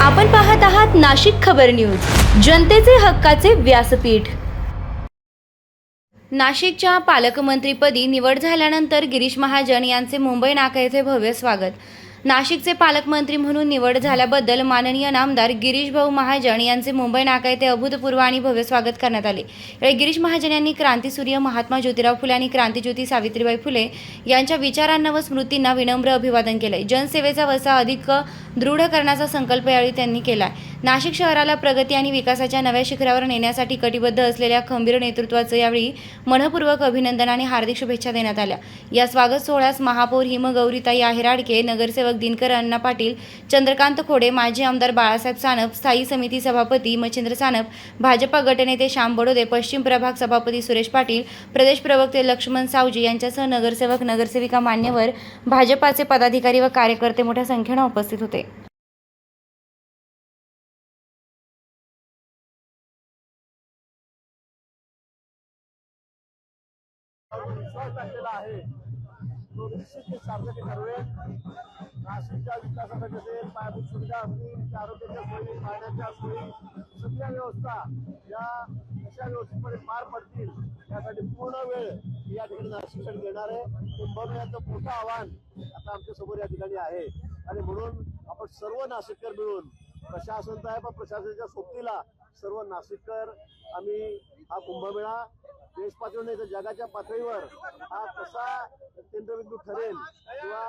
आपण पाहत आहात नाशिक खबर न्यूज, जनतेचे हक्काचे व्यासपीठ। नाशिकच्या पालकमंत्रीपदी निवड झाल्यानंतर गिरीश महाजन यांचे मुंबई नाका येथे भव्य स्वागत। नाशिकचे पालकमंत्री म्हणून निवड झाल्याबद्दल माननीय नामदार गिरीश भाऊ महाजन यांचे मुंबई नाका येथे अभूतपूर्व आणि भव्य स्वागत करण्यात आले। यावेळी गिरीश महाजन यांनी क्रांतीसूर्य महात्मा ज्योतिराव फुले आणि क्रांतीज्योती सावित्रीबाई फुले यांच्या विचारांना व स्मृतींना विनम्र अभिवादन केले। जनसेवेचा वसा अधिक दृढ करण्याचा संकल्प यावेळी त्यांनी केला। नाशिक शहराला प्रगती आणि विकासाच्या नव्या शिखरावर नेण्यासाठी कटिबद्ध असलेल्या खंबीर नेतृत्वाचं यावेळी मनपूर्वक अभिनंदन आणि हार्दिक शुभेच्छा देण्यात आल्या। या स्वागत सोहळ्यास महापौर हिमगौरीताई आहेराडके, नगरसेवक दिनकर अण्णा पाटील, चंद्रकांत खोडे, माजी आमदार बाळासाहेब सानप, स्थायी समिती सभापती मच्छिंद्र सानप, भाजपा गटनेते श्याम बडोदे, पश्चिम प्रभाग सभापती सुरेश पाटील, प्रदेश प्रवक्ते लक्ष्मण सावजी यांच्यासह नगरसेवक, नगरसेविका, मान्यवर, भाजपाचे पदाधिकारी व कार्यकर्ते मोठ्या संख्येने उपस्थित होते। विश्वास टाकलेला आहे तो निश्चितच सार्थक ठरवेल। नाशिकच्या विकासासाठी असेल, पायाभूत सुविधा असतील, आरोग्याच्या सोयी, पाण्याच्या सोयी, सगळ्या व्यवस्था या अशा व्यवस्थेमध्ये पार पडतील यासाठी पूर्ण वेळ या ठिकाणी नाशिकसाठी देणार आहे। कुंभमेळ्याचं मोठं आव्हान आता आमच्या समोर या ठिकाणी आहे आणि म्हणून आपण सर्व नाशिककर मिळून, प्रशासन तर आहे पण प्रशासनाच्या सोबतीला सर्व नाशिककर आम्ही हा कुंभमेळा देश पातळीवर नाही तर जगाच्या पातळीवर हा कसा केंद्रबिंदू ठरेल किंवा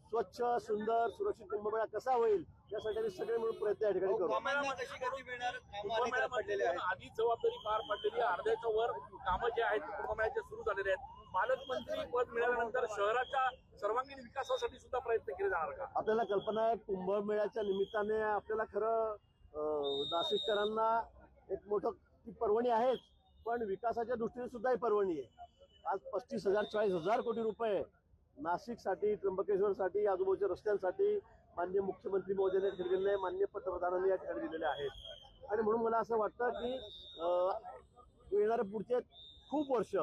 स्वच्छ, सुंदर, सुरक्षित कुंभमेळा कसा होईल यासाठी आम्ही सगळे मिळून प्रयत्न या ठिकाणी करू। आधी जबाबदारी पार पडलेली, अर्ध्याच्या वर कामं जे आहेत कुंभमेळ्याचे सुरू झालेले आहेत। पालकमंत्री पद मिळाल्यानंतर शहराच्या सर्वांगीण विकासासाठी सुद्धा प्रयत्न केले जाणार का? आपल्याला कल्पना आहे कुंभमेळ्याच्या निमित्ताने आपल्याला खरं नाशिककरांना एक मोठं ती पर्वणी आहेच, पण विकासाच्या दृष्टीने सुद्धा ही पर्वणी आहे। आज 35,000 40,000 कोटी रुपये नाशिकसाठी, त्र्यंबकेश्वरसाठी, आजूबाजूच्या रस्त्यांसाठी माननीय मुख्यमंत्री महोदयांनी दिलेले आहे, माननीय पंतप्रधानांनी या ठिकाणी दिलेले आहेत। आणि म्हणून मला असं वाटतं की येणारे पुढचे खूप वर्ष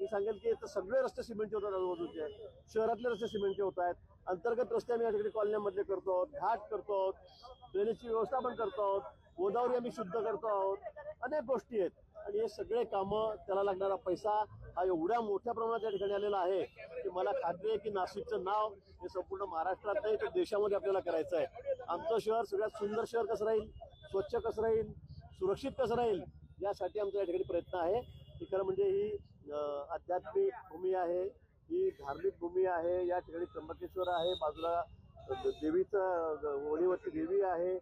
मी सांगेल की सगळे रस्ते सिमेंटचे होतात, आजूबाजूचे शहरातले रस्ते सिमेंटचे होत आहेत, अंतर्गत रस्ते आम्ही या ठिकाणी कॉलन्यामधले करतो, घाट करतो, ड्रेनेजची व्यवस्था पण करतो, गोदावरी आम्ही शुद्ध करतो आहोत, अनेक गोष्टी आहेत। आणि हे सगळे कामं, त्याला लागणारा पैसा हा एवढ्या मोठ्या प्रमाणात या ठिकाणी आलेला आहे की मला खात्री आहे की नाशिकचं नाव हे संपूर्ण महाराष्ट्रात नाही तर देशामध्ये आपल्याला करायचं आहे। आमचं शहर सगळ्यात सुंदर शहर कसं राहील, स्वच्छ कसं राहील, सुरक्षित कसं राहील यासाठी आमचा या ठिकाणी प्रयत्न आहे। ही खरं म्हणजे ही आध्यात्मिक भूमी आहे, ही धार्मिक भूमी आहे। या ठिकाणी त्र्यंबकेश्वर आहे, बाजूला देवीचं वणीवरती देवी आहे,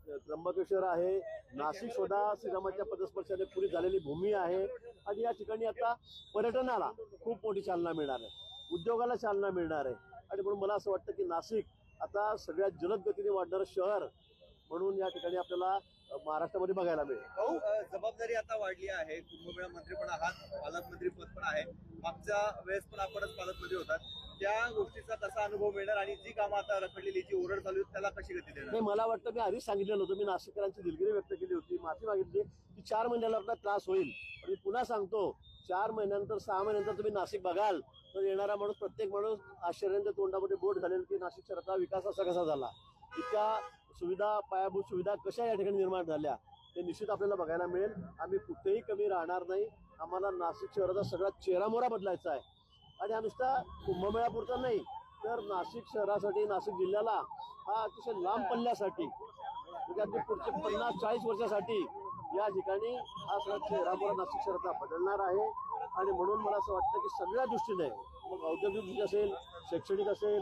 त्र्यंबकेश्वर आहे, नाशिक सुद्धा श्रीरामाच्या पदस्पर्शाने पुरी झालेली भूमी आहे। आणि या ठिकाणी आता पर्यटनाला खूप मोठी चालना मिळणार आहे, उद्योगाला चालना मिळणार आहे। आणि म्हणून मला असं वाटतं की नाशिक आता सगळ्यात जलद गतीने वाढणारं शहर म्हणून या ठिकाणी आपल्याला महाराष्ट्रामध्ये बघायला मिळेल। जबाबदारी आता वाढली आहे, कुंभमेळा मंत्री पण आहात, पालकमंत्री पद पण आहे, मागच्या वेळेस पण आपणच पालकमंत्री होतात, त्या गोष्टीचा कसा अनुभव मिळणार आणि जी कामं आता रखडलेली, जी ओरड चालू आहे त्याला कशी गती देणार? नाही, मला वाटतं मी आधीच सांगितलेलं होतं, मी नाशिककरांची दिलगिरी व्यक्त केली होती, माफी मागितली की 4 महिन्याला आपला त्रास होईल। पण मी पुन्हा सांगतो, 4 महिन्यानंतर 6 महिन्यानंतर तुम्ही नाशिक बघाल तर येणारा माणूस, प्रत्येक माणूस आश्चर्याच्या तोंडामध्ये बोट घालेल की नाशिक शहराचा विकास असा कसा झाला, इतक्या सुविधा, पायाभूत सुविधा कशा या ठिकाणी निर्माण झाल्या ते निश्चित आपल्याला बघायला मिळेल। आम्ही कुठेही कमी राहणार नाही, आम्हाला नाशिक शहराचा सगळा चेहरामोहरा बदलायचा आहे। आणि हा नुसता कुंभमेळ्यापुरता नाही तर नाशिक शहरासाठी, नाशिक जिल्ह्याला हा अतिशय लांब पल्ल्यासाठी म्हणजे अगदी पुढचे 50-40 वर्षासाठी या ठिकाणी हा सगळा चेहरामोहरा नाशिक शहराचा बदलणार आहे। आणि म्हणून मला असं वाटतं की सगळ्या दृष्टीने, मग औद्योगिक असेल, शैक्षणिक असेल,